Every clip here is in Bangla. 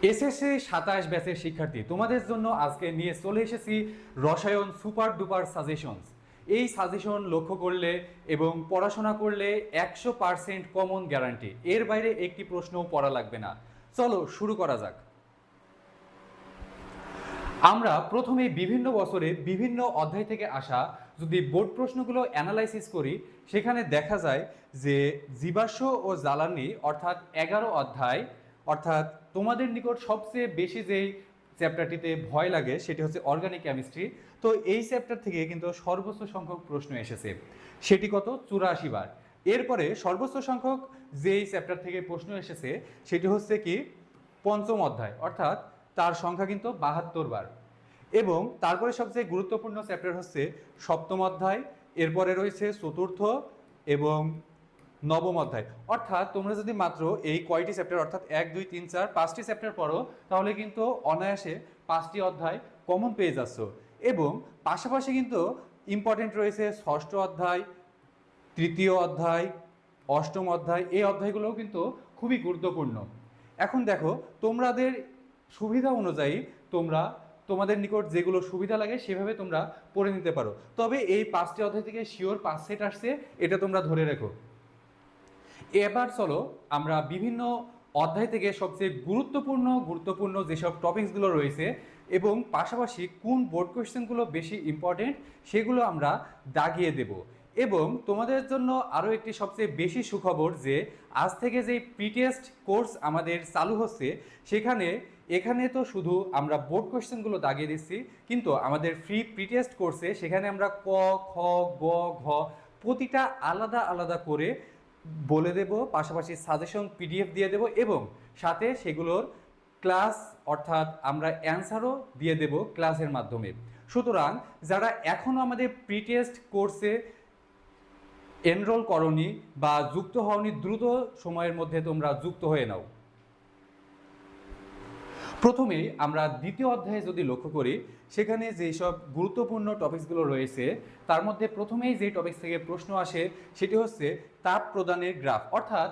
এসএসসি ২৭ ব্যাচের শিক্ষার্থী তোমাদের জন্য আজকে নিয়ে চলে এসেছি রসায়ন সুপার ডুপার সাজেশনস। এই সাজেশন লক্ষ্য করলে এবং পড়াশোনা করলে ১০০% কমন গ্যারান্টি, এর বাইরে একটি প্রশ্নও পড়া লাগবে না। চলো শুরু করা যাক। আমরা প্রথমে বিভিন্ন বছরে বিভিন্ন অধ্যায় থেকে আসা যদি বোর্ড প্রশ্নগুলো অ্যানালাইসিস করি, সেখানে দেখা যায় যে জীবাশ্ম ও জ্বালানি অর্থাৎ ১১ অধ্যায়, অর্থাৎ তোমাদের নিকট সবচেয়ে বেশি যেই চ্যাপ্টারটিতে ভয় লাগে সেটি হচ্ছে অর্গানিক কেমিস্ট্রি। তো এই চ্যাপ্টার থেকে কিন্তু সর্বোচ্চ সংখ্যক প্রশ্ন এসেছে, সেটি কত? ৮৪ বার। এরপরে সর্বোচ্চ সংখ্যক যেই চ্যাপ্টার থেকে প্রশ্ন এসেছে সেটি হচ্ছে কি পঞ্চম অধ্যায়, অর্থাৎ তার সংখ্যা কিন্তু ৭২ বার। এবং তারপরে সবচেয়ে গুরুত্বপূর্ণ চ্যাপ্টার হচ্ছে সপ্তম অধ্যায়, এরপরে রয়েছে চতুর্থ এবং নবম অধ্যায়। অর্থাৎ তোমরা যদি মাত্র এই কয়টি চ্যাপ্টার অর্থাৎ ১, ২, ৩, ৪, ৫টি চ্যাপ্টার পড়ো, তাহলে কিন্তু অনায়াসে ৫টি অধ্যায় কমন পেয়ে যাচ্ছ। এবং পাশাপাশি কিন্তু ইম্পর্টেন্ট রয়েছে ষষ্ঠ অধ্যায়, তৃতীয় অধ্যায়, অষ্টম অধ্যায়, এই অধ্যায়গুলোও কিন্তু খুবই গুরুত্বপূর্ণ। এখন দেখো, তোমাদের সুবিধা অনুযায়ী তোমরা তোমাদের নিকট যেগুলো সুবিধা লাগে সেভাবে তোমরা পড়ে নিতে পারো। তবে এই ৫টি অধ্যায় থেকে শিওর ৫ সেট আসছে, এটা তোমরা ধরে রেখো। এবার চলো আমরা বিভিন্ন অধ্যায় থেকে সবচেয়ে গুরুত্বপূর্ণ যেসব টপিকসগুলো রয়েছে এবং পাশাপাশি কোন বোর্ড কোয়েশ্চেনগুলো বেশি ইম্পর্টেন্ট সেগুলো আমরা দাগিয়ে দেব। এবং তোমাদের জন্য আরও একটি সবচেয়ে বেশি সুখবর যে আজ থেকে যে প্রিটেস্ট কোর্স আমাদের চালু হচ্ছে, এখানে তো শুধু আমরা বোর্ড কোয়েশ্চেনগুলো দাগিয়ে দিচ্ছি, কিন্তু আমাদের ফ্রি প্রিটেস্ট কোর্সে সেখানে আমরা ক, খ, গ, ঘ প্রতিটা আলাদা আলাদা করে বলে দেব, পাশাপাশি সাজেশন পিডিএফ দিয়ে দেব এবং সাথে সেগুলোর ক্লাস অর্থাৎ আমরা অ্যান্সারও দিয়ে দেব ক্লাসের মাধ্যমে। সুতরাং যারা এখনও আমাদের প্রিটেস্ট কোর্সে এনরোল করনি বা যুক্ত হওনি, দ্রুত সময়ের মধ্যে তোমরা যুক্ত হয়ে নাও। প্রথমেই আমরা দ্বিতীয় অধ্যায়ে যদি লক্ষ্য করি, সেখানে যেসব গুরুত্বপূর্ণ টপিকসগুলো রয়েছে তার মধ্যে প্রথমেই যে টপিকস থেকে প্রশ্ন আসে সেটি হচ্ছে তাপ প্রদানের গ্রাফ, অর্থাৎ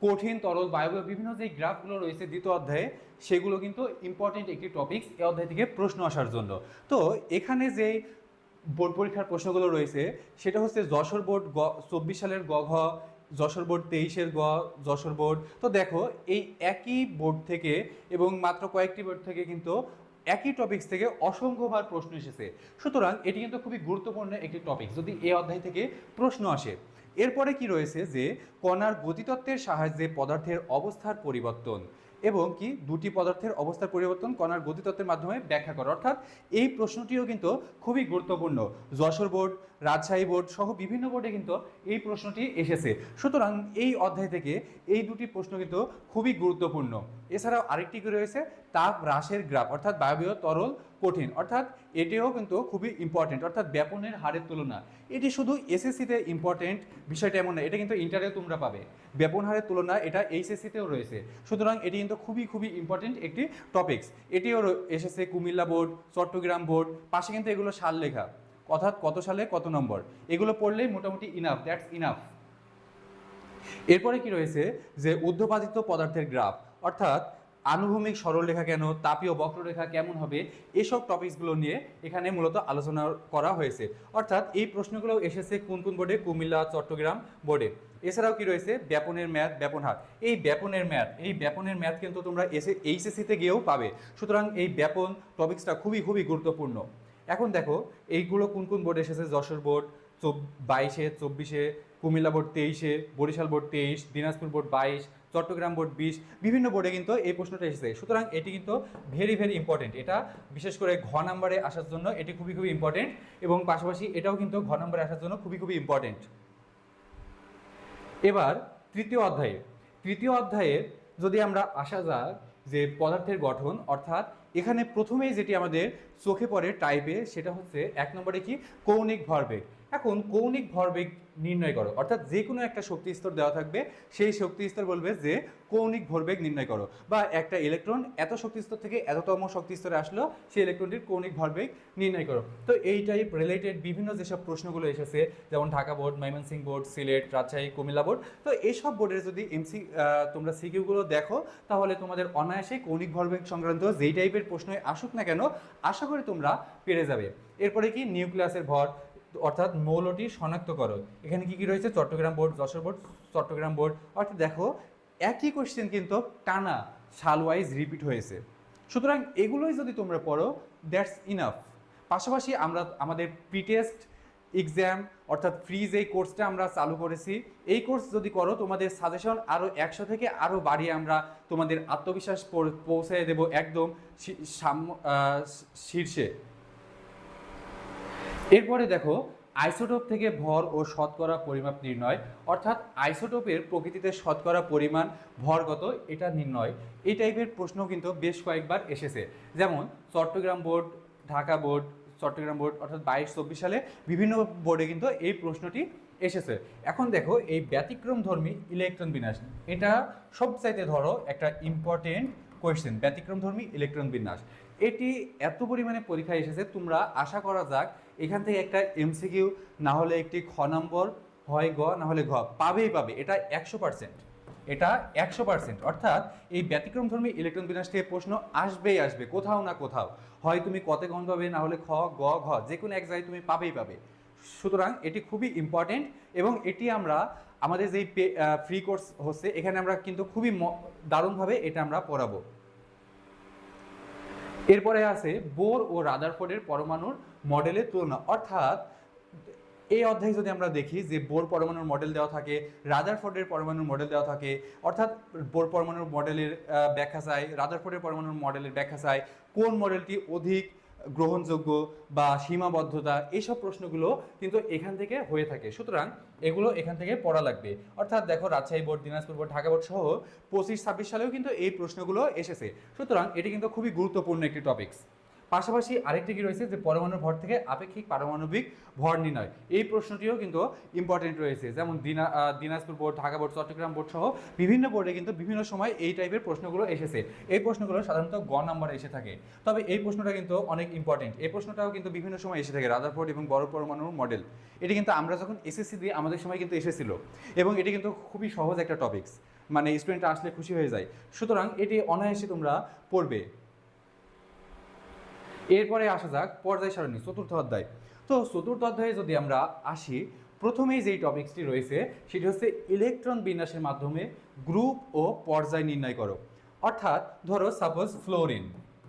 কঠিন, তরল, বায়বীয় বিভিন্ন যে গ্রাফগুলো রয়েছে দ্বিতীয় অধ্যায়ে, সেগুলো কিন্তু ইম্পর্টেন্ট একটি টপিকস এই অধ্যায় থেকে প্রশ্ন আসার জন্য। তো এখানে যে বোর্ড পরীক্ষার প্রশ্নগুলো রয়েছে সেটা হচ্ছে যশোর বোর্ড ২৪ সালের গ ঘ, যশোর বোর্ড ২৩-এর গ, যশোর বোর্ড। তো দেখো, এই একই বোর্ড থেকে এবং মাত্র কয়েকটি বোর্ড থেকে কিন্তু একই টপিকস থেকে অসংখ্যবার প্রশ্ন এসেছে। সুতরাং এটি কিন্তু খুবই গুরুত্বপূর্ণ একটি টপিক যদি এই অধ্যায় থেকে প্রশ্ন আসে। এরপরে কি রয়েছে যে কণার গতিতত্ত্বের সাহায্যে পদার্থের অবস্থার পরিবর্তন এবং কি দুটি পদার্থের অবস্থার পরিবর্তন কণার গতিতত্ত্বের মাধ্যমে ব্যাখ্যা করা, অর্থাৎ এই প্রশ্নটিও কিন্তু খুবই গুরুত্বপূর্ণ। যশোর বোর্ড, রাজশাহী বোর্ড সহ বিভিন্ন বোর্ডে কিন্তু এই প্রশ্নটি এসেছে। সুতরাং এই অধ্যায় থেকে এই দুটি প্রশ্ন কিন্তু খুবই গুরুত্বপূর্ণ। এছাড়াও আরেকটি রয়েছে তাপ হ্রাসের গ্রাফ, অর্থাৎ বায়বীয়, তরল, কঠিন, অর্থাৎ এটিও কিন্তু খুবই ইম্পর্টেন্ট, অর্থাৎ ব্যাপনের হারের তুলনা। এটি শুধু এসএসসিতে ইম্পর্টেন্ট বিষয়টা এমন না, এটা কিন্তু ইন্টারেও তোমরা পাবে। ব্যাপন হারের তুলনা এটা এইচএসসিতেও রয়েছে। সুতরাং এটি কিন্তু খুবই ইম্পর্টেন্ট একটি টপিকস। এটিও এসেছে কুমিল্লা বোর্ড, চট্টগ্রাম বোর্ড, পাশে কিন্তু এগুলো সাল লেখা, অর্থাৎ কত সালে কত নম্বর, এগুলো পড়লেই মোটামুটি ইনাফ, দ্যাটস ইনাফ। এরপরে কি রয়েছে যে ঊর্ধ্বপাতিত পদার্থের গ্রাফ, অর্থাৎ আনুভূমিক সরলরেখা কেন, তাপীয় বক্ররেখা কেমন হবে, এসব টপিকসগুলো নিয়ে এখানে মূলত আলোচনা করা হয়েছে। অর্থাৎ এই প্রশ্নগুলো এসেছে কোন কোন বোর্ডে? কুমিল্লা, চট্টগ্রাম বোর্ডে। এছাড়াও কি রয়েছে ব্যাপনের ম্যাথ, ব্যাপন হার। এই ব্যাপনের ম্যাথ কিন্তু তোমরা এইচএসসিতে গিয়েও পাবে। সুতরাং এই ব্যাপন টপিকসটা খুবই গুরুত্বপূর্ণ। এখন দেখো এইগুলো কোন কোন বোর্ডে এসেছে: যশোর বোর্ড 22-এ, 24-এ, কুমিল্লা বোর্ড 23-এ, Barishal board 23, Dinajpur board 22, Chittagong board 20, বিভিন্ন বোর্ডে কিন্তু এই প্রশ্নটা এসেছে। সুতরাং এটি কিন্তু ভেরি ইম্পর্টেন্ট। এটা বিশেষ করে ঘ নাম্বারে আসার জন্য এটি খুবই ইম্পর্টেন্ট এবং পাশাপাশি এটাও কিন্তু ঘ নাম্বারে আসার জন্য খুবই ইম্পর্টেন্ট। এবার তৃতীয় অধ্যায়ে যদি আমরা আসা যাক যে পদার্থের গঠন, অর্থাৎ এখানে প্রথমেই যেটি আমাদের চোখে পড়ে টাইপে সেটা হচ্ছে ১ নম্বরে কি কৌণিক ভরবেগ। এখন কৌণিক ভরবেগ নির্ণয় করো, অর্থাৎ যে কোনো একটা শক্তি স্তর দেওয়া থাকবে, সেই শক্তি স্তর বলবে যে কৌণিক ভরবেগ নির্ণয় করো, বা একটা ইলেকট্রন এত শক্তি স্তর থেকে এততম শক্তি স্তরে আসলো, সেই ইলেকট্রনটির কৌণিক ভরবেগ নির্ণয় করো। তো এই টাইপ রিলেটেড বিভিন্ন যেসব প্রশ্নগুলো এসেছে, যেমন Dhaka board, Mymensingh board, Sylhet, Rajshahi, Comilla board, তো এইসব বোর্ডের যদি তোমরা সিকিউগুলো দেখো, তাহলে তোমাদের অনায়াসে কৌণিক ভরবেগ সংক্রান্ত যেই টাইপের প্রশ্নই আসুক না কেন, আশা করি তোমরা পেরে যাবে। এরপরে কি নিউক্লিয়াসের ভর, অর্থাৎ মৌলটি শনাক্ত করো। এখানে কি কি রয়েছে, Chittagong board, Jessore board, Chittagong board, অর্থাৎ দেখো একই কোশ্চেন কিন্তু টানা সাল ওয়াইজ রিপিট হয়েছে। সুতরাং এগুলোই যদি তোমরা পড়ো, দ্যাটস ইনাফ। পাশাপাশি আমরা আমাদের প্রি টেস্ট এক্সাম অর্থাৎ ফ্রি যে কোর্সটা আমরা চালু করেছি, এই কোর্স যদি করো, তোমাদের সাজেশন আরও 100 থেকে আরও বাড়িয়ে আমরা তোমাদের আত্মবিশ্বাস পৌঁছে দেব একদম শীর্ষে। এরপরে দেখো আইসোটোপ থেকে ভর ও শতকরা পরিমাপ নির্ণয়, অর্থাৎ আইসোটোপের প্রকৃতিতে শতকরা পরিমাণ ভর কত এটা নির্ণয়। এই টাইপের প্রশ্ন কিন্তু বেশ কয়েকবার এসেছে, যেমন Chittagong board, Dhaka board, Chittagong board অর্থাৎ 22-24 সালে বিভিন্ন বোর্ডে কিন্তু এই প্রশ্নটি এসেছে। এখন দেখো এই ব্যতিক্রমধর্মী ইলেকট্রন বিন্যাস, এটা সবচাইতে ধরো একটা ইম্পর্টেন্ট কোয়েশ্চেন, ব্যতিক্রমধর্মী ইলেকট্রন বিন্যাস। এটি এত পরিমাণে পরীক্ষায় এসেছে, তোমরা আশা করা যাক এখান থেকে একটা এমসিকিউ না হলে একটি খ নম্বর, হয় গ না হলে ঘ, পাবেই পাবে, এটা 100%, এটা 100%। অর্থাৎ এই ব্যতিক্রমধর্মী ইলেকট্রন বিন্যাস থেকে প্রশ্ন আসবেই আসবে, কোথাও না কোথাও, হয় তুমি কতে কম পাবে, না হলে খ, গ, ঘ, যে কোনো এক জায়গায় তুমি পাবেই পাবে। সুতরাং এটি খুবই ইম্পর্টেন্ট, এবং এটি আমরা আমাদের যেই ফ্রি কোর্স হচ্ছে, এখানে আমরা কিন্তু খুবই দারুণভাবে এটা আমরা পড়াবো। এরপরে আছে বোর ও রাদারফোর্ডের পরমাণুর মডেলের তুলনা, অর্থাৎ এই অধ্যায়ে যদি আমরা দেখি যে বোর পরমাণুর মডেল দেওয়া থাকে, রাদারফোর্ডের পরমাণুর মডেল দেওয়া থাকে, অর্থাৎ বোর পরমাণুর মডেলের ব্যাখ্যা চাই, রাদারফোর্ডের পরমাণুর মডেলের ব্যাখ্যা চাই, কোন মডেলটি অধিক গ্রহণযোগ্য বা সীমাবদ্ধতা, এইসব প্রশ্নগুলো কিন্তু এখান থেকে হয়ে থাকে। সুতরাং এগুলো এখান থেকে পড়া লাগবে। অর্থাৎ দেখো Rajshahi board, Dinajpur board, Dhaka board সহ 25-26 সালেও কিন্তু এই প্রশ্নগুলো এসেছে। সুতরাং এটি কিন্তু খুবই গুরুত্বপূর্ণ একটি টপিকস। পাশাপাশি আরেকটি কি রয়েছে, যে পরমাণুর ভর থেকে আপেক্ষিক পারমাণবিক ভর নির্ণয়, এই প্রশ্নটিও কিন্তু ইম্পর্টেন্ট রয়েছে। যেমন Dinajpur board, Dhaka board, Chittagong board সহ বিভিন্ন বোর্ডে কিন্তু বিভিন্ন সময় এই টাইপের প্রশ্নগুলো এসেছে। এই প্রশ্নগুলো সাধারণত গ নাম্বারে এসে থাকে, তবে এই প্রশ্নটা কিন্তু অনেক ইম্পর্টেন্ট। এই প্রশ্নটাও কিন্তু বিভিন্ন সময় এসে থাকে, রাদারফোর্ড এবং বড় পরমাণুর মডেল। এটি কিন্তু আমরা যখন এসএসসি দিই আমাদের সময় কিন্তু এসেছিল, এবং এটি কিন্তু খুবই সহজ একটা টপিকস, মানে স্টুডেন্টরা আসলে খুশি হয়ে যায়। সুতরাং এটি অনায়াসে তোমরা পড়বে। এরপরে আসা যাক পর্যায় সারণী, চতুর্থ অধ্যায়। তো চতুর্থ অধ্যায়ে যদি আমরা আসি, প্রথমেই যেই টপিকসটি রয়েছে সেটি হচ্ছে ইলেকট্রন বিন্যাসের মাধ্যমে গ্রুপ ও পর্যায় নির্ণয় করো। অর্থাৎ ধরো সাপোজ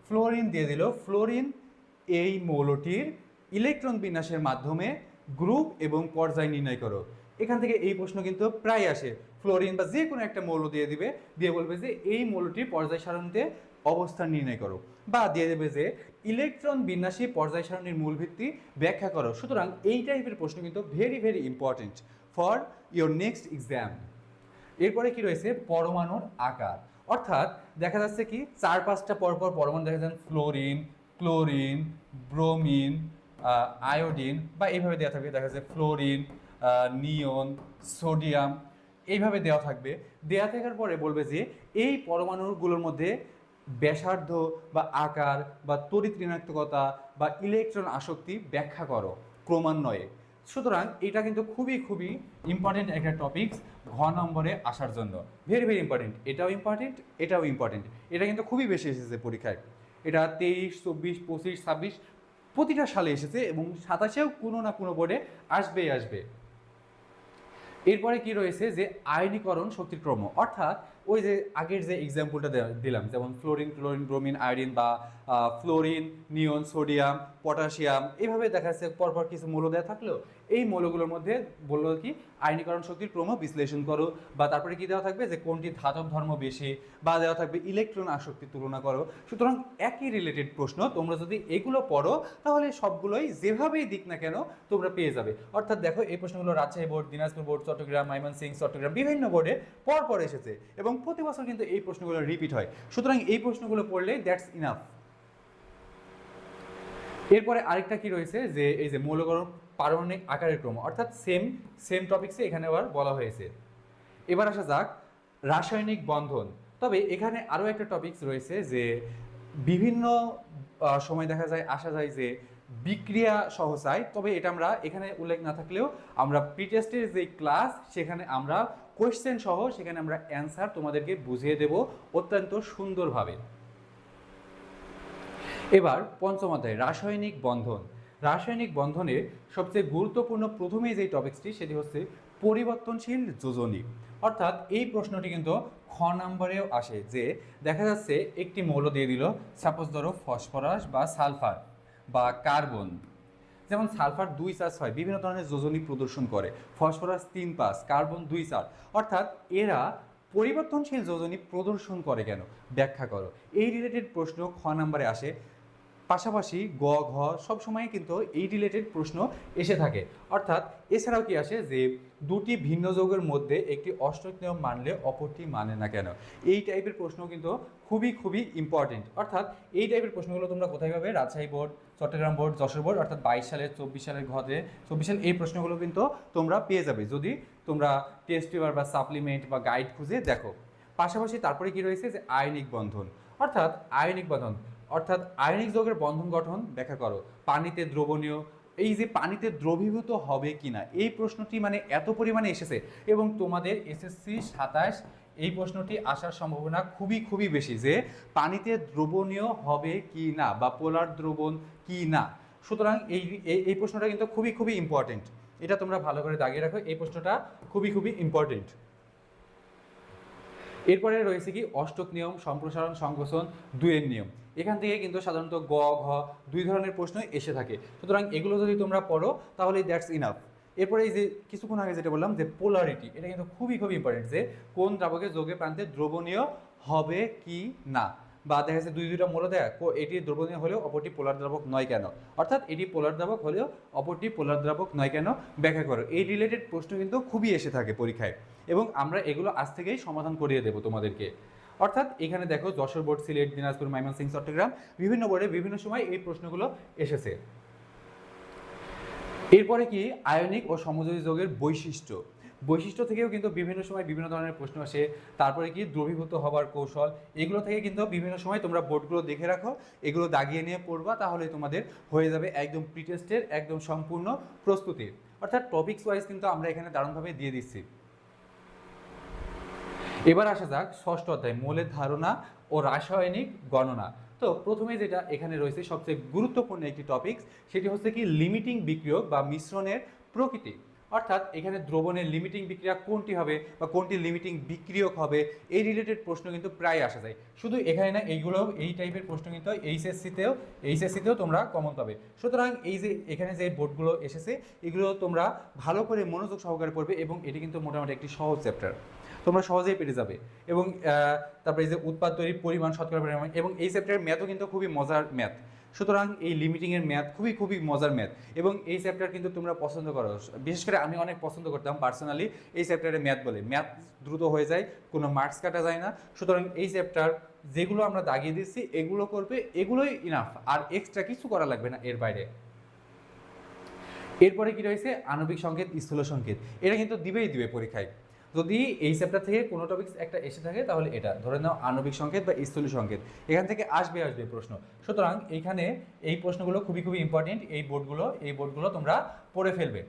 ফ্লোরিন দিয়ে দিল, ফ্লোরিন এই মৌলটির ইলেকট্রন বিন্যাসের মাধ্যমে গ্রুপ এবং পর্যায় নির্ণয় করো। এখান থেকে এই প্রশ্ন কিন্তু প্রায় আসে, ফ্লোরিন বা যে কোনো একটা মৌল দিয়ে দিবে, দিয়ে বলবে যে এই মৌলটির পর্যায় সারণীতে অবস্থান নির্ণয় করো, বা দিয়ে দেবে যে ইলেকট্রন বিন্যাসী পর্যায় সারণীর মূল ভিত্তি ব্যাখ্যা করো। সুতরাং এই টাইপের প্রশ্ন কিন্তু very very important for your next exam. এরপরে কি রয়েছে, পরমাণুর আকার, অর্থাৎ দেখা যাচ্ছে কি 4-5টা পরপর পরমাণু দেখা যান, ফ্লোরিন, ক্লোরিন, ব্রোমিন, আয়োডিন, বা এইভাবে দেওয়া থাকবে, দেখা যাচ্ছে ফ্লোরিন, নিয়ন, সোডিয়াম, এইভাবে দেওয়া থাকবে। দেওয়া থাকার পরে বলবে যে এই পরমাণুগুলোর মধ্যে ব্যাসার্ধ বা আকার বা তড়িৎ ঋণাত্মকতা বা ইলেকট্রন আসক্তি ব্যাখ্যা করো ক্রমান্বয়ে। সুতরাং এটা কিন্তু খুবই খুবই ইম্পর্টেন্ট একটা টপিকস ঘ নম্বরে আসার জন্য, ভেরি ভেরি ইম্পর্টেন্ট। এটাও ইম্পর্টেন্ট, এটাও ইম্পর্টেন্ট, এটা কিন্তু খুবই বেশি এসেছে পরীক্ষায়। এটা 23, 24, 25, 26 প্রতিটা সালে এসেছে, এবং 27-এও কোনো না কোনো বোর্ডে আসবেই আসবে। এরপরে কি রয়েছে, যে আয়নীকরণ শক্তির ক্রম, অর্থাৎ ওই যে আগের যে এক্সাম্পলটা দিলাম, যেমন ফ্লোরিন, ক্লোরিন, ব্রোমিন, আয়োডিন, বা ফ্লোরিন, নিয়ন, সোডিয়াম, পটাশিয়াম, এইভাবে দেখা যাচ্ছে পরপর কিছু মৌল দেওয়া থাকলেও এই মৌলগুলোর মধ্যে বললো কি আয়নীকরণ শক্তির ক্রম বিশ্লেষণ করো, বা তারপরে কি দেওয়া থাকবে যে কোনটি ধাতব ধর্ম বেশি, বা দেওয়া থাকবে ইলেকট্রন আসক্তির তুলনা করো। সুতরাং একই রিলেটেড প্রশ্ন, তোমরা যদি এগুলো পড়ো তাহলে সবগুলোই যেভাবেই দিক না কেন তোমরা পেয়ে যাবে। অর্থাৎ দেখো এই প্রশ্নগুলো রাজশাহী বোর্ড, দিনাজপুর বোর্ড, চট্টগ্রাম, ময়মনসিংহ, চট্টগ্রাম বিভিন্ন বোর্ডে পরপর এসেছে, এবং প্রতি বছর কিন্তু এই প্রশ্নগুলো রিপিট হয়। সুতরাং এই প্রশ্নগুলো পড়লে দ্যাটস ইনাফ। এরপরে আরেকটা কি রয়েছে, যে এই যে পারমাণবিক আকারের ক্রম, অর্থাৎ সেম সেম টপিকসে এখানে আবার বলা হয়েছে। এবার আসা যাক রাসায়নিক বন্ধন। তবে এখানে আরও একটা টপিকস রয়েছে যে বিভিন্ন সময় দেখা যায় আসা যায় যে বিক্রিয়া সহসায়, তবে এটা আমরা এখানে উল্লেখ না থাকলেও আমরা প্রি টেস্টের যে ক্লাস সেখানে আমরা কোয়েশ্চেন সহ সেখানে আমরা অ্যান্সার তোমাদেরকে বুঝিয়ে দেব অত্যন্ত সুন্দরভাবে। এবার পঞ্চম অধ্যায় রাসায়নিক বন্ধন। রাসায়নিক বন্ধনে সবচেয়ে গুরুত্বপূর্ণ প্রথমেই যে টপিকসটি সেটি হচ্ছে পরিবর্তনশীল যোজনী। অর্থাৎ এই প্রশ্নটি কিন্তু খ নম্বরেও আসে, যে দেখা যাচ্ছে একটি মৌল দিয়ে দিল, সাপোজ ধরো ফসফরাস বা সালফার বা কার্বন। যেমন সালফার 2 চার্জ হয়, বিভিন্ন ধরনের যোজনী প্রদর্শন করে, ফসফরাস 3 5, কার্বন 2 4। অর্থাৎ এরা পরিবর্তনশীল যোজনী প্রদর্শন করে কেন, ব্যাখ্যা করো। এই রিলেটেড প্রশ্ন খ নম্বরে আসে। পাশাপাশি গ ঘ সবসময় কিন্তু এই রিলেটেড প্রশ্ন এসে থাকে। অর্থাৎ এছাড়াও কি আসে যে দুটি ভিন্ন যৌগের মধ্যে একটি অষ্টক নিয়ম মানলে অপরটি মানে না কেন, এই টাইপের প্রশ্ন কিন্তু খুবই খুবই ইম্পর্টেন্ট। অর্থাৎ এই টাইপের প্রশ্নগুলো তোমরা কোথায় পাবে, Rajshahi board, Chittagong board, Jessore board, অর্থাৎ 22 সালের 24 সালের ঘতে 24 সাল এই প্রশ্নগুলো কিন্তু তোমরা পেয়ে যাবে যদি তোমরা টেস্ট পেপার বা সাপ্লিমেন্ট বা গাইড খুঁজে দেখো। পাশাপাশি তারপরে কি রয়েছে যে আয়নিক বন্ধন। অর্থাৎ আয়নিক বন্ধন অর্থাৎ আয়নিক যৌগের বন্ধন গঠন ব্যাখ্যা করো। পানিতে দ্রবণীয়, এই যে পানিতে দ্রবীভূত হবে কিনা এই প্রশ্নটি মানে এত পরিমাণে এসেছে, এবং তোমাদের এসএসসি 27 এই প্রশ্নটি আসার সম্ভাবনা খুবই খুবই বেশি, যে পানিতে দ্রবণীয় হবে কি না বা পোলার দ্রবণ কি না। সুতরাং এই এই প্রশ্নটা কিন্তু খুবই খুবই ইম্পর্টেন্ট, এটা তোমরা ভালো করে দাগিয়ে রাখো, এই প্রশ্নটা খুবই খুবই ইম্পর্টেন্ট। এরপরে রয়েছে কি অষ্টক নিয়ম, সম্প্রসারণ, সংকোচন, দুইয়ের নিয়ম। এখান থেকে কিন্তু সাধারণত গ ঘ দুই ধরনের প্রশ্ন এসে থাকে। সুতরাং এগুলো যদি তোমরা পড়ো তাহলে দ্যাটস ইনাফ। এরপরে এই যে কিছুক্ষণ আগে যেটা বললাম যে পোলারিটি, এটা কিন্তু খুবই খুবই ইম্পর্টেন্ট, যে কোন দ্রাবকে যৌগের প্রান্তে দ্রবণীয় হবে কি না, বা দেখা যাচ্ছে দুইটা মৌল দেয় এটি দ্রবণীয় হলেও অপরটি পোলার দ্রাবক নয় কেন, অর্থাৎ এটি পোলার দ্রাবক হলেও অপরটি পোলার দ্রাবক নয় কেন, ব্যাখ্যা করো। এই রিলেটেড প্রশ্ন কিন্তু খুবই এসে থাকে পরীক্ষায়, এবং আমরা এগুলো আজ থেকেই সমাধান করিয়ে দেবো তোমাদেরকে। অর্থাৎ এখানে দেখো যশোর বোর্ড, সিলেট, দিনাজপুর, ময়মনসিংহ, চট্টগ্রাম বিভিন্ন বোর্ডে বিভিন্ন সময় এই প্রশ্নগুলো এসেছে। এরপরে কি আয়নিক ও সমযোজী যৌগের বৈশিষ্ট্য। বৈশিষ্ট্য থেকেও কিন্তু বিভিন্ন সময় বিভিন্ন ধরনের প্রশ্ন আসে। তারপরে কি দ্রবীভূত হবার কৌশল, এগুলো থেকে কিন্তু বিভিন্ন সময় তোমরা বোর্ডগুলো দেখে রাখো, এগুলো দাগিয়ে নিয়ে পড়বা, তাহলে তোমাদের হয়ে যাবে একদম প্রি টেস্টের একদম সম্পূর্ণ প্রস্তুতি। অর্থাৎ টপিকস ওয়াইজ কিন্তু আমরা এখানে দারুণভাবে দিয়ে দিচ্ছি। এবার আসা যাক ষষ্ঠ অধ্যায় মৌলের ধারণা ও রাসায়নিক গণনা। তো প্রথমে যেটা এখানে রয়েছে সবচেয়ে গুরুত্বপূর্ণ একটি টপিকস, সেটি হচ্ছে কি লিমিটিং বিক্রিয়ক বা মিশ্রণের প্রকৃতি। অর্থাৎ এখানে দ্রবণের লিমিটিং বিক্রিয়া কোনটি হবে বা কোনটি লিমিটিং বিক্রিয়ক হবে, এই রিলেটেড প্রশ্ন কিন্তু প্রায় আসা যায়। শুধু এখানে না, এইগুলো এই টাইপের প্রশ্ন কিন্তু এইচএসসিতেও তোমরা কমন পাবে। সুতরাং এই যে এখানে যে বোর্ডগুলো এসেছে এগুলো তোমরা ভালো করে মনোযোগ সহকারে পড়বে, এবং এটি কিন্তু মোটামুটি একটি সহজ চ্যাপ্টার, তোমরা সহজেই পেরে যাবে। এবং তারপরে এই যে উৎপাদ তৈরির পরিমাণ, শতকরা পরিমাণ, এবং এই চ্যাপ্টারের ম্যাথও কিন্তু খুবই মজার ম্যাথ। সুতরাং এই লিমিটিংয়ের ম্যাথ খুবই খুবই মজার ম্যাথ, এবং এই চ্যাপ্টার কিন্তু তোমরা পছন্দ করো, বিশেষ করে আমি অনেক পছন্দ করতাম পার্সোনালি এই চ্যাপ্টারে ম্যাথ বলে। ম্যাথ দ্রুত হয়ে যায়, কোনো মার্কস কাটা যায় না। সুতরাং এই চ্যাপ্টার যেগুলো আমরা দাগিয়ে দিচ্ছি এগুলো করবে, এগুলোই ইনাফ, আর এক্সট্রা কিছু করা লাগবে না এর বাইরে। এরপরে কি রয়েছে আণবিক সংকেত, স্থূল সংকেত, এটা কিন্তু দিবে পরীক্ষায়। যদি এই চ্যাপ্টার থেকে কোনো টপিকস একটা এসে থাকে তাহলে এটা ধরে নাও আণবিক সংকেত বা স্থূল সংকেত, এখান থেকে আসবে প্রশ্ন। সুতরাং এইখানে এই প্রশ্নগুলো খুবই খুবই ইম্পর্টেন্ট, এই বোর্ডগুলো তোমরা পড়ে ফেলবে।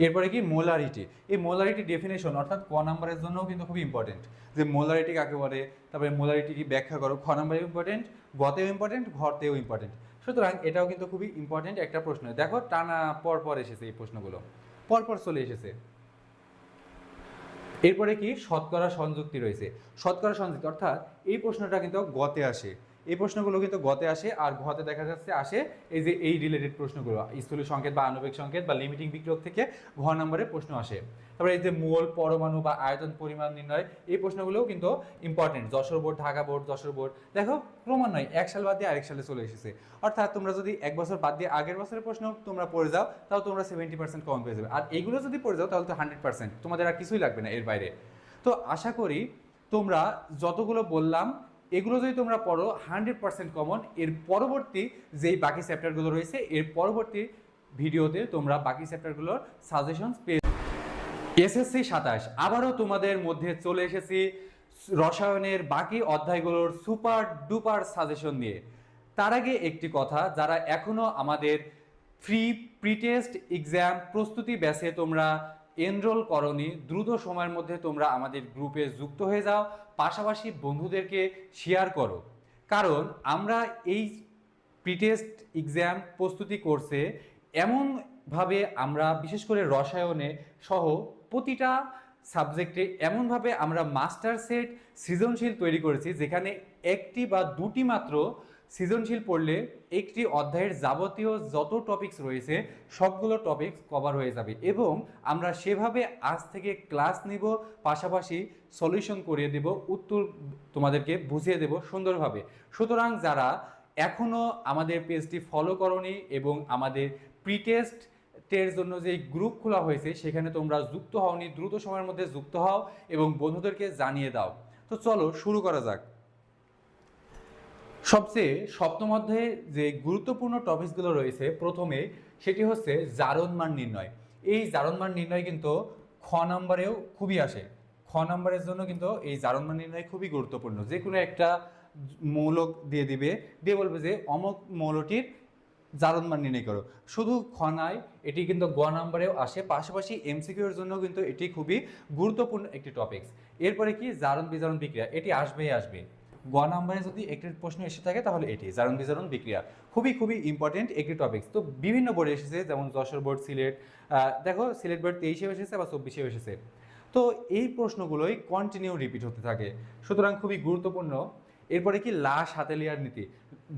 এরপরে কি মোলারিটি, এই মোলারিটি ডেফিনেশন অর্থাৎ ক নাম্বারের জন্যও কিন্তু খুবই ইম্পর্টেন্ট, যে মোলারিটি কাকে বলে, তারপরে মোলারিটি কি ব্যাখ্যা করো। খ নাম্বারে ইম্পর্টেন্ট, গতেও ইম্পর্টেন্ট, ঘরতেও ইম্পর্টেন্ট। সুতরাং এটাও কিন্তু খুবই ইম্পর্টেন্ট একটা প্রশ্ন। দেখো টানা পর এসেছে এই প্রশ্নগুলো, পরপর চলে এসেছে। এরপরে কি শতকরা সংযুক্তি রয়েছে। শতকরা সংযুক্তি অর্থাৎ এই প্রশ্নটা কিন্তু গতে আসে, এই প্রশ্নগুলো কিন্তু গতে আসে, আর ঘতে দেখা যাচ্ছে আসে এই যে এই রিলেটেড প্রশ্নগুলো, স্থূল সংকেত বা আণবিক সংকেত বা লিমিটিং বিক্রিয়ক থেকে ঘ নম্বরে প্রশ্ন আসে। তারপরে এই যে মোল, পরমাণু বা আয়তন পরিমাণ নির্ণয়, এই প্রশ্নগুলোও কিন্তু important. Jessore board, Dhaka board, Jessore board, দেখো ক্রমান্বয়ে এক সাল বাদ দিয়ে আরেক সালে চলে এসেছে। অর্থাৎ তোমরা যদি এক বছর বাদ দিয়ে আগের বছরের প্রশ্ন তোমরা পড়ে যাও, তাও তোমরা 70% কম পেয়ে যাবে, আর এইগুলো যদি পড়ে যাও তাহলে তো 100%, তোমাদের আর কিছুই লাগবে না এর বাইরে। তো আশা করি তোমরা যতগুলো বললাম এগুলো যদি তোমরা পড়ো 100% কমন। এর পরবর্তী যেই বাকি চ্যাপ্টারগুলো রয়েছে এর পরবর্তী ভিডিওতে তোমরা বাকি চ্যাপ্টারগুলোর সাজেশন পেয়ে। এসএসসি 27 আবারও তোমাদের মধ্যে চলে এসেছি রসায়নের বাকি অধ্যায়গুলোর সুপার ডুপার সাজেশন নিয়ে। তার আগে একটি কথা, যারা এখনো আমাদের ফ্রি প্রিটেস্ট এক্সাম প্রস্তুতি ব্যাচে তোমরা এনরোল করনি, দ্রুত সময়ের মধ্যে তোমরা আমাদের গ্রুপে যুক্ত হয়ে যাও, পাশাপাশি বন্ধুদেরকে শেয়ার করো। কারণ আমরা এই প্রিটেস্ট এক্সাম প্রস্তুতি করছে এমনভাবে, আমরা বিশেষ করে রসায়নে সহ প্রতিটা সাবজেক্টে এমনভাবে আমরা মাস্টার সেট সৃজনশীল তৈরি করেছি, যেখানে একটি বা দুটি মাত্র সৃজনশীল পড়লে একটি অধ্যায়ের যাবতীয় যত টপিকস রয়েছে সবগুলো টপিকস কভার হয়ে যাবে। এবং আমরা সেভাবে আজ থেকে ক্লাস নিব, পাশাপাশি সলিউশন করিয়ে দেব, উত্তর তোমাদেরকে বুঝিয়ে দেব সুন্দরভাবে। সুতরাং যারা এখনও আমাদের পেজটি ফলো করনি এবং আমাদের প্রিটেস্ট টের জন্য যে গ্রুপ খোলা হয়েছে সেখানে তোমরা যুক্ত হওনি, দ্রুত সময়ের মধ্যে যুক্ত হও এবং বন্ধুদেরকে জানিয়ে দাও। তো চলো শুরু করা যাক। সবচেয়ে সপ্তম অধ্যায়ে যে গুরুত্বপূর্ণ টপিকসগুলো রয়েছে, প্রথমে সেটি হচ্ছে জারণ মান নির্ণয়। এই জারণ মান নির্ণয় কিন্তু খ নম্বরেও খুবই আসে। খ নম্বরের জন্য কিন্তু এই জারণ মান নির্ণয় খুবই গুরুত্বপূর্ণ। যে কোনো একটা মৌলক দিয়ে দিবে, দিয়ে বলবে যে অমুক মৌলটির জারণ মান নির্ণয় করো। শুধু খ নয়, এটি কিন্তু গ নম্বরেও আসে, পাশাপাশি এমসিকিউ এর জন্য কিন্তু এটি খুবই গুরুত্বপূর্ণ একটি টপিকস। এরপরে কি জারণ বিজারণ বিক্রিয়া, এটি আসবেই আসবে। গ নম্বরে যদি একটি প্রশ্ন এসে থাকে তাহলে এটি জারণ বিজারণ বিক্রিয়া খুবই খুবই ইম্পর্টেন্ট একটি টপিকস। তো বিভিন্ন বোর্ডে এসেছে, যেমন যশোর বোর্ড, সিলেট, দেখো সিলেট বোর্ড 23-এও এসেছে বা 24-এও এসেছে। তো এই প্রশ্নগুলোই কন্টিনিউ রিপিট হতে থাকে, সুতরাং খুবই গুরুত্বপূর্ণ। এরপরে কি লাশ হাতেলিয়ার নীতি,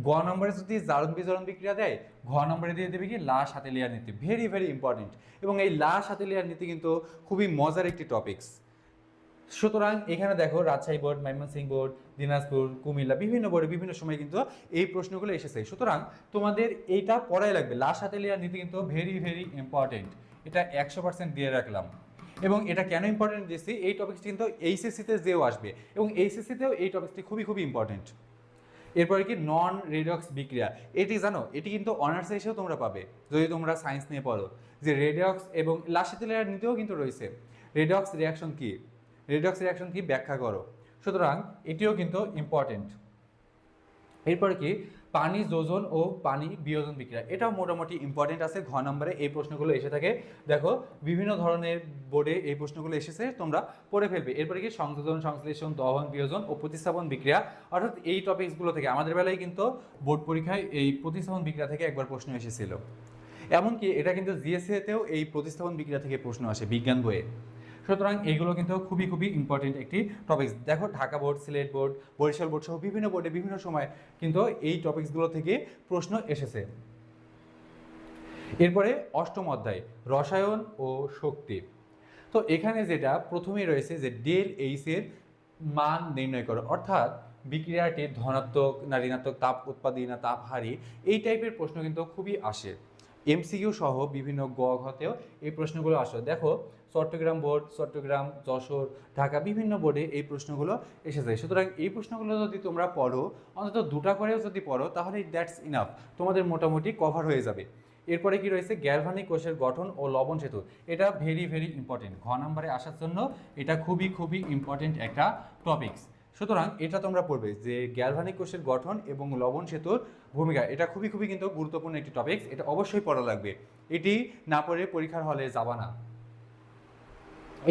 গ নম্বরে যদি জারণ বিজারণ বিক্রিয়া দেয়, ঘ নম্বরে দিয়ে দেবে কি লাশ হাতেলিয়ার নীতি। Very very important. এবং এই লাশ হাতেলিয়ার নীতি কিন্তু খুবই মজার একটি টপিকস। সুতরাং এখানে দেখো রাজশাহী বোর্ড, ময়মনসিংহ বোর্ড, দিনাজপুর, কুমিল্লা, বিভিন্ন বোর্ডে বিভিন্ন সময় কিন্তু এই প্রশ্নগুলো এসেছে। সুতরাং তোমাদের এইটা পড়াই লাগবে। লাশ হাতেলিয়ার নীতি কিন্তু ভেরি ভেরি ইম্পর্টেন্ট, এটা 100% দিয়ে রাখলাম। এবং এটা কেন ইম্পর্টেন্ট দিচ্ছি, এই টপিকটি কিন্তু এইচএসসিতে যেও আসবে এবং এইচএসসিতেও এই টপিকটি খুবই খুবই ইম্পর্টেন্ট। এরপরে কি নন রেডক্স বিক্রিয়া, এটি জানো এটি কিন্তু অনার্সে এসেও তোমরা পাবে যদি তোমরা সায়েন্স নিয়ে পড়ো, যে রেডক্স এবং লাশ হাতেলিয়ার নীতিও কিন্তু রয়েছে। রেডক্স রিয়াকশন কি, রেডক্স রিয়াকশন কি ব্যাখ্যা করো। সুতরাং এটিও কিন্তু ইম্পর্টেন্ট। এরপরে কি পানি যোজন ও পানি বিয়োজন বিক্রিয়া, এটাও মোটামুটি ইম্পর্টেন্ট আছে। ঘ নম্বরে এই প্রশ্নগুলো এসে থাকে, দেখো বিভিন্ন ধরনের বোর্ডে এই প্রশ্নগুলো এসেছে, তোমরা পড়ে ফেলবে। এরপরে কি সংযোজন, সংশ্লেষণ, দহন, বিয়োজন ও প্রতিস্থাপন বিক্রিয়া, অর্থাৎ এই টপিকসগুলো থেকে আমাদের বেলায় কিন্তু বোর্ড পরীক্ষায় এই প্রতিস্থাপন বিক্রিয়া থেকে একবার প্রশ্ন এসেছিল। এমনকি এটা কিন্তু জিএসসিতেও এই প্রতিস্থাপন বিক্রিয়া থেকে প্রশ্ন আসে বিজ্ঞান বইয়ে। সুতরাং এইগুলো কিন্তু খুবই খুবই ইম্পর্টেন্ট একটি টপিকস। দেখো Dhaka board, Sylhet board, Barisal board সহ বিভিন্ন বোর্ডে বিভিন্ন সময় কিন্তু এই টপিকসগুলো থেকে প্রশ্ন এসেছে। এরপরে অষ্টম অধ্যায় রসায়ন ও শক্তি। তো এখানে যেটা প্রথমেই রয়েছে যে ডেল এইচ এর মান নির্ণয় করো, অর্থাৎ বিক্রিয়াটি ধনাত্মক না ঋণাত্মক, তাপ উৎপাদী না তাপ হারি, এই টাইপের প্রশ্ন কিন্তু খুবই আসে। এমসিকিউ সহ বিভিন্ন গ ঘতেও এই প্রশ্নগুলো আসে। দেখো চট্টগ্রাম বোর্ড, চট্টগ্রাম, যশোর, ঢাকা বিভিন্ন বোর্ডে এই প্রশ্নগুলো এসেছে। সুতরাং এই প্রশ্নগুলো যদি তোমরা পড়ো, অন্তত দুটা করেও যদি পড়ো, তাহলে দ্যাটস ইনাফ, তোমাদের মোটামুটি কভার হয়ে যাবে। এরপরে কি রয়েছে গ্যালভানিক কোষের গঠন ও লবণ সেতু, এটা ভেরি ভেরি ইম্পর্টেন্ট। ঘ নম্বরে আসার জন্য এটা খুবই খুবই ইম্পর্টেন্ট একটা টপিকস। সুতরাং এটা তোমরা পড়বে যে গ্যালভানিক কোষের গঠন এবং লবণ সেতুর ভূমিকা, এটা খুবই খুবই কিন্তু গুরুত্বপূর্ণ একটি টপিকস, এটা অবশ্যই পড়া লাগবে। এটি না পড়ে পরীক্ষার হলে যাবা না।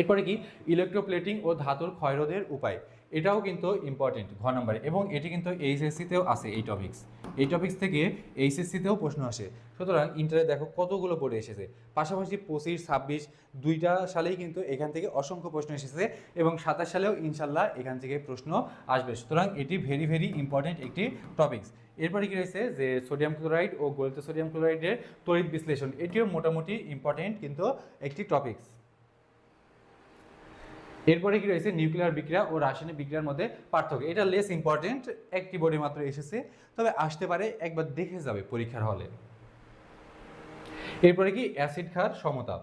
এরপরে কি ইলেকট্রোপ্লেটিং ও ধাতুর ক্ষয়রোধের উপায়, এটাও কিন্তু ইম্পর্টেন্ট ঘ নম্বরে, এবং এটি কিন্তু এইচএসসিতেও আসে। এই টপিকস থেকে এইচএসসিতেও প্রশ্ন আসে। সুতরাং ইন্টারে দেখো কতগুলো পড়ে এসেছে, পাশাপাশি 25, 26 দুইটা সালেই কিন্তু এখান থেকে অসংখ্য প্রশ্ন এসেছে এবং 27 সালেও ইনশাল্লাহ এখান থেকে প্রশ্ন আসবে। সুতরাং এটি ভেরি ভেরি ইম্পর্টেন্ট একটি টপিকস। এরপরে কি রয়েছে যে সোডিয়াম ক্লোরাইড ও গলিত সোডিয়াম ক্লোরাইডের তড়িৎ বিশ্লেষণ, এটিও মোটামুটি ইম্পর্টেন্ট কিন্তু একটি টপিকস। এরপরে কি রয়েছে নিউক্লিয়ার বিক্রিয়া ও রাসায়নিক বিক্রিয়ার মধ্যে পার্থক্য, এটা লেস ইম্পর্টেন্ট, একটি বোর্ডে মাত্র এসেছে, তবে আসতে পারে, একবার দেখে যাবে পরীক্ষার হলে। এরপরে কি অ্যাসিড ক্ষার সমতা,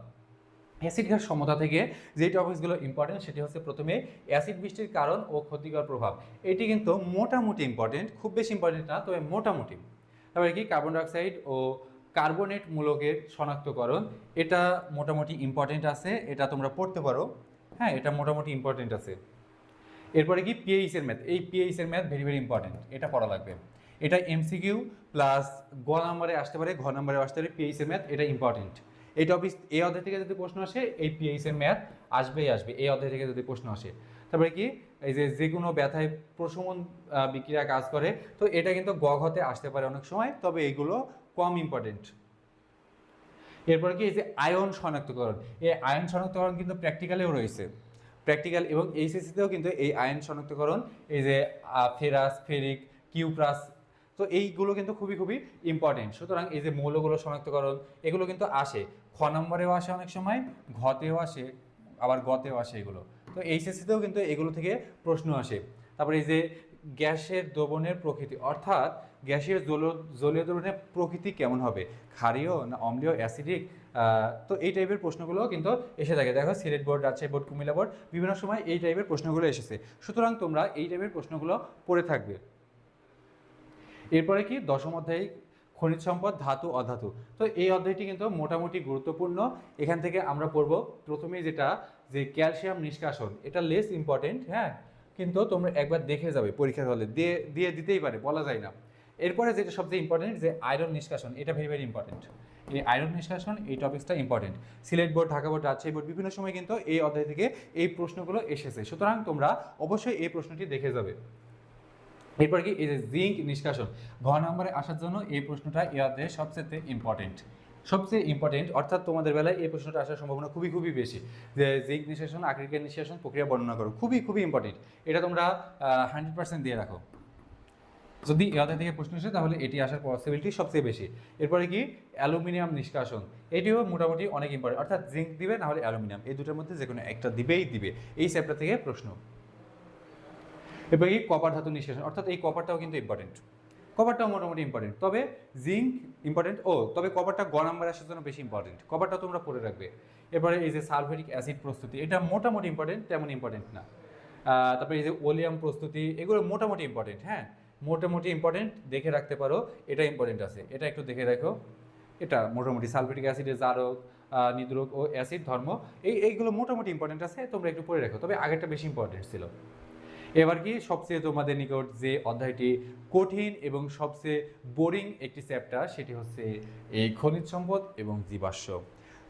অ্যাসিড ক্ষার সমতা থেকে যে টপিকসগুলো ইম্পর্টেন্ট সেটি হচ্ছে প্রথমে অ্যাসিড বৃষ্টির কারণ ও ক্ষতিকর প্রভাব, এটি কিন্তু মোটামুটি ইম্পর্টেন্ট, খুব বেশি ইম্পর্টেন্ট না, তবে মোটামুটি। তারপরে কি কার্বন ডাইঅক্সাইড ও কার্বনেট মূলকের শনাক্তকরণ, এটা মোটামুটি ইম্পর্টেন্ট আছে, এটা তোমরা পড়তে পারো। হ্যাঁ, এটা মোটামুটি ইম্পর্টেন্ট আছে। এরপরে কি পিএইচ এর ম্যাথ, এই পিএইচ এর ম্যাথ ভেরি ভেরি ইম্পর্টেন্ট, এটা পড়া লাগবে। এটা এমসিকিউ প্লাস গ নম্বরে আসতে পারে, ঘ নম্বরে আসতে পারে। পিএইচ এর ম্যাথ এটা ইম্পর্টেন্ট। এই টপিক এই অধ্যায় থেকে যদি প্রশ্ন আসে, এই পিএইচ এর ম্যাথ আসবেই আসবে এই অধ্যায় থেকে যদি প্রশ্ন আসে। তারপরে কি এই যে কোনো ব্যথায় প্রশমন বিক্রিয়া কাজ করে, তো এটা কিন্তু গ ঘতে আসতে পারে অনেক সময়, তবে এইগুলো কম ইম্পর্টেন্ট। এরপর কি এই যে আয়ন শনাক্তকরণ, এই আয়ন শনাক্তকরণ কিন্তু প্র্যাকটিক্যালেও রয়েছে, প্র্যাকটিক্যাল এবং এইচএসসিতেও কিন্তু এই আয়ন শনাক্তকরণ, এই যে ফেরাস, ফেরিক, কিউপ্রাস, তো এইগুলো কিন্তু খুবই খুবই ইম্পর্টেন্ট। সুতরাং এই যে মৌলগুলো শনাক্তকরণ এগুলো কিন্তু আসে, খ নম্বরেও আসে অনেক সময়, ঘতেও আসে, আবার গতেও আসে এগুলো। তো এইচএসসিতেও কিন্তু এগুলো থেকে প্রশ্ন আসে। তারপরে এই যে গ্যাসের দ্রবণের প্রকৃতি, অর্থাৎ গ্যাসের জলীয় দ্রবণের প্রকৃতি কেমন হবে, ক্ষারীয় না অম্লীয়, অ্যাসিডিক, তো এই টাইপের প্রশ্নগুলো কিন্তু এসে থাকে। দেখো Sylhet board, Rajshahi board, Comilla board, বিভিন্ন সময় এই টাইপের প্রশ্নগুলো এসেছে। সুতরাং তোমরা এই টাইপের প্রশ্নগুলো পড়ে থাকবে। এরপরে কি দশম অধ্যায় খনিজ সম্পদ, ধাতু, অধাতু। তো এই অধ্যায়টি কিন্তু মোটামুটি গুরুত্বপূর্ণ। এখান থেকে আমরা পড়ব প্রথমেই যেটা, যে ক্যালসিয়াম নিষ্কাশন, এটা লেস ইম্পর্টেন্ট, হ্যাঁ, কিন্তু তোমরা একবার দেখে যাবে পরীক্ষার হলে, দিয়ে দিতেই পারে, বলা যায় না। এরপরে যেটা সবচেয়ে ইম্পর্টেন্ট, যে আয়রন নিষ্কাশন, এটা ভেরি ভেরি ইম্পর্টেন্ট। এই আয়রন নিষ্কাশন এই টপিকসটা important. Sylhet board, Dhaka board, Rajshahi board, বিভিন্ন সময় কিন্তু এই অধ্যায় থেকে এই প্রশ্নগুলো এসেছে। সুতরাং তোমরা অবশ্যই এই প্রশ্নটি দেখে যাবে। এরপর কি এই যে জিঙ্ক নিষ্কাশন, ঘ নম্বরে আসার জন্য এই প্রশ্নটা এই অধ্যায়ে সবচেয়ে ইম্পর্টেন্ট, অর্থাৎ তোমাদের বেলায় এই প্রশ্নটা আসার সম্ভাবনা খুবই খুবই বেশি, যে জিঙ্ক নিষ্কাশন, আকরিকের নিষ্কাশন প্রক্রিয়া বর্ণনা করো, খুবই খুবই ইম্পর্টেন্ট। এটা তোমরা 100% দিয়ে রাখো। যদি এই অধ্যায় থেকে প্রশ্ন আসে তাহলে এটি আসার পসিবিলিটি সবচেয়ে বেশি। এরপরে কি অ্যালুমিনিয়াম নিষ্কাশন, এটিও মোটামুটি অনেক ইম্পর্টেন্ট, অর্থাৎ জিঙ্ক দিবে না হলে অ্যালুমিনিয়াম, এই দুটোর মধ্যে যে কোনো একটা দিবে, এই চ্যাপ্টার থেকে প্রশ্ন। এরপরে কি কপার ধাতু নিষ্কাশন, অর্থাৎ এই কপারটাও কিন্তু ইম্পর্টেন্ট, কপারটাও মোটামুটি ইম্পর্টেন্ট, তবে জিঙ্ক ইম্পর্টেন্ট, তবে কপারটা গ নাম্বার আসার জন্য বেশি ইম্পর্টেন্ট, কপারটা তোমরা পড়ে রাখবে। এরপরে এই যে সালফেরিক অ্যাসিড প্রস্তুতি, এটা মোটামুটি ইম্পর্টেন্ট, তেমন ইম্পর্টেন্ট না। তারপরে এই যে ওলিয়াম প্রস্তুতি, এগুলো মোটামুটি ইম্পর্টেন্ট, হ্যাঁ, মোটামুটি ইম্পর্টেন্ট, দেখে রাখতে পারো, এটা ইম্পর্টেন্ট আছে, এটা একটু দেখে রাখো। এটা মোটামুটি সালফেরিক অ্যাসিডের জারক, নিদ্রক ও অ্যাসিড ধর্ম, এইগুলো মোটামুটি ইম্পর্টেন্ট আছে, তোমরা একটু পড়ে রাখো, তবে আগেরটা বেশি ইম্পর্টেন্ট ছিল। এবার কি সবচেয়ে তোমাদের নিকট যে অধ্যায়টি কঠিন এবং সবচেয়ে বোরিং একটি চ্যাপ্টার, সেটি হচ্ছে এই খনিজ সম্পদ এবং জীবাশ্ম।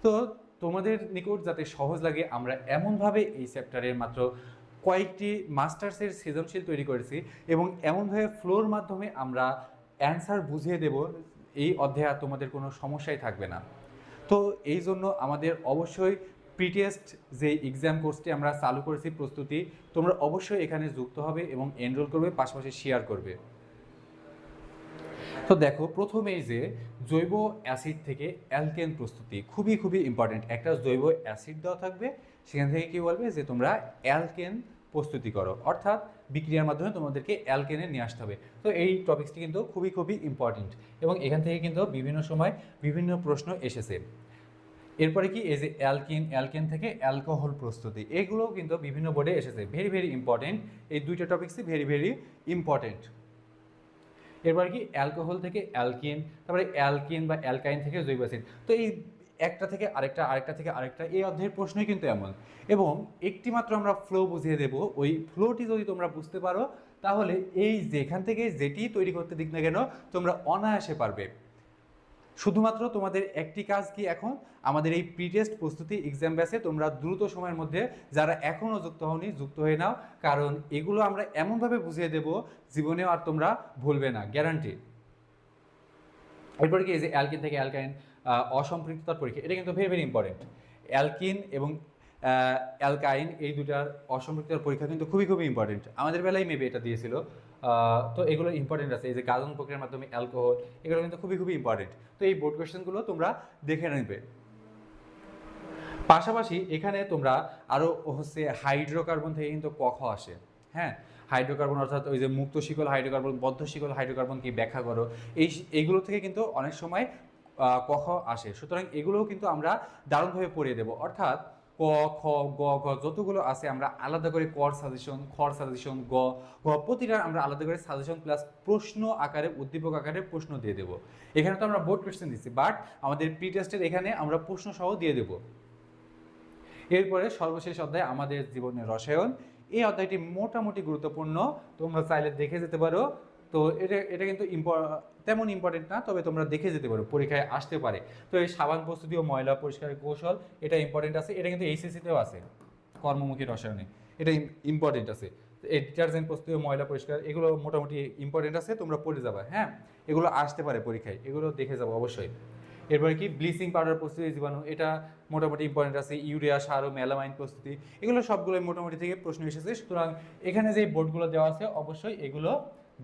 তো তোমাদের নিকট যাতে সহজ লাগে, আমরা এমনভাবে এই চ্যাপ্টারের মাত্র কয়েকটি মাস্টার্সের সৃজনশীল তৈরি করেছি এবং এমনভাবে ফ্লোর মাধ্যমে আমরা অ্যান্সার বুঝিয়ে দেব, এই অধ্যায়ে আর তোমাদের কোনো সমস্যাই থাকবে না। তো এই জন্য আমাদের অবশ্যই প্রিটেস্ট যে এক্সাম কোর্সটি আমরা চালু করেছি প্রস্তুতি, তোমরা অবশ্যই এখানে যুক্ত হবে এবং এনরোল করবে, পাশাপাশি শেয়ার করবে। তো দেখো প্রথমেই যে জৈব অ্যাসিড থেকে অ্যালকেন প্রস্তুতি, খুবই খুবই ইম্পর্টেন্ট। একটা জৈব অ্যাসিড দেওয়া থাকবে, সেখান থেকে কি বলবে যে তোমরা অ্যালকেন প্রস্তুতি করো, অর্থাৎ বিক্রিয়ার মাধ্যমে তোমাদেরকে অ্যালকেনে নিয়ে আসতে হবে। তো এই টপিকসটি কিন্তু খুবই খুবই ইম্পর্টেন্ট এবং এখান থেকে কিন্তু বিভিন্ন সময় বিভিন্ন প্রশ্ন এসেছে। এরপরে কি এই যে অ্যালকেন থেকে অ্যালকোহল প্রস্তুতি, এগুলোও কিন্তু বিভিন্ন বোর্ডে এসেছে, ভেরি ভেরি ইম্পর্টেন্ট, এই দুইটা টপিকসই ভেরি ভেরি ইম্পর্টেন্ট। এরপরে কি অ্যালকোহল থেকে অ্যালকিন, তারপরে অ্যালকিন বা অ্যালকাইন থেকে জৈব অ্যাসিড। তো এই একটা থেকে আরেকটা থেকে আরেকটা, এই অধ্যায়ের প্রশ্নই কিন্তু এমন, এবং একটি মাত্র আমরা ফ্লো বুঝিয়ে দেব, ওই ফ্লোটি যদি তোমরা বুঝতে পারো তাহলে এই যেখান থেকে যেটি তৈরি করতে দিক না কেন তোমরা অনায়াসে পারবে। শুধুমাত্র তোমাদের একটি কাজ কি, এখন আমাদের এই প্রিটেস্ট প্রস্তুতি এক্সাম ব্যাচে তোমরা দ্রুত সময়ের মধ্যে যারা এখনও যুক্ত হওনি যুক্ত হয়ে নাও, কারণ এগুলো আমরা এমনভাবে বুঝিয়ে দেব জীবনেও আর তোমরা ভুলবে না, গ্যারান্টি। এরপরে কি এই যে অ্যালকিন থেকে অ্যালকাইন অসম্পৃক্ততার পরীক্ষা, এটা কিন্তু ভেরি ভেরি ইম্পর্টেন্ট। অ্যালকিন এবং অ্যালকাইন এই দুটার অসম্পৃক্ততার পরীক্ষা কিন্তু খুবই খুবই ইম্পর্টেন্ট, আমাদের বেলায় মেবি এটা দিয়েছিল। তো এগুলো ইম্পর্টেন্ট আছে, এই যে গাজন প্রক্রিয়ার মাধ্যমে অ্যালকোহল, এগুলো কিন্তু খুবই খুবই ইম্পর্টেন্ট। তো এই বোর্ড কোয়েশ্চেনগুলো তোমরা দেখে নেবে। পাশাপাশি এখানে তোমরা আরও হচ্ছে হাইড্রোকার্বন থেকে কিন্তু ক খ আসে, হ্যাঁ, হাইড্রোকার্বন অর্থাৎ ওই যে মুক্ত শিকল হাইড্রোকার্বন, বদ্ধ শিকল হাইড্রোকার্বন কি ব্যাখ্যা করো, এইগুলো থেকে কিন্তু অনেক সময় ক খ আসে। সুতরাং এগুলোও কিন্তু আমরা দারুণভাবে পড়িয়ে দেবো, অর্থাৎ ক খ গ ঘ যতগুলো আছে আমরা আলাদা করে কর সাজেশন, খর সাজেশন, গ ঘ প্রতিটা আমরা আলাদা করে সাজেশন প্লাস প্রশ্ন আকারে, উদ্দীপক আকারে প্রশ্ন দিয়ে দেবো। এখানে তো আমরা বোর্ড কোয়েশ্চেন দিচ্ছি, বাট আমাদের প্রি টেস্টের এখানে আমরা প্রশ্ন সহ দিয়ে দেবো। এরপরে সর্বশেষ অধ্যায় আমাদের জীবনের রসায়ন। এই অধ্যায়টি মোটামুটি গুরুত্বপূর্ণ, তোমরা চাইলে দেখে যেতে পারো। তো এটা কিন্তু তেমন ইম্পর্টেন্ট না, তবে তোমরা দেখে যেতে পারো, পরীক্ষায় আসতে পারে। তো এই সাবান প্রস্তুতি ও ময়লা পরিষ্কারের কৌশল, এটা ইম্পর্টেন্ট আছে, এটা কিন্তু এইচএসসিতেও আছে, কর্মমুখী রসায়নে এটা ইম্পর্টেন্ট আছে। এই ডিটারজেন্ট প্রস্তুতি ও ময়লা পরিষ্কার এগুলো মোটামুটি ইম্পর্টেন্ট আছে, তোমরা পড়ে যাবে। হ্যাঁ, এগুলো আসতে পারে পরীক্ষায়, এগুলো দেখে যাবো অবশ্যই। এরপরে কি ব্লিচিং পাউডার প্রস্তুতি জীবাণু, এটা মোটামুটি ইম্পর্টেন্ট আছে। ইউরিয়া সার ও মেলামাইন প্রস্তুতি, এগুলো সবগুলো মোটামুটি থেকে প্রশ্ন এসেছে। সুতরাং এখানে যে বোর্ডগুলো দেওয়া আছে অবশ্যই এগুলো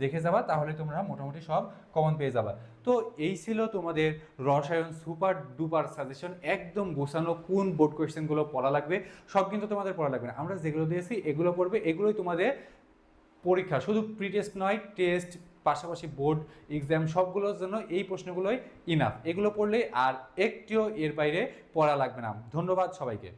দেখে যাবা, তাহলে তোমরা মোটামুটি সব কমন পেয়ে যাবা। তো এই ছিল তোমাদের রসায়ন সুপার ডুপার সাজেশন, একদম গোছানো কোন বোর্ড কোয়েশ্চেনগুলো পড়া লাগবে সব কিন্তু তোমাদের পড়া লাগবে না, আমরা যেগুলো দিয়েছি এগুলো পড়বে, এগুলোই তোমাদের পরীক্ষা, শুধু প্রি টেস্ট নয়, টেস্ট পাশাপাশি বোর্ড এক্সাম সবগুলোর জন্য এই প্রশ্নগুলোই ইনাফ। এগুলো পড়লে আর একটিও এর বাইরে পড়া লাগবে না। ধন্যবাদ সবাইকে।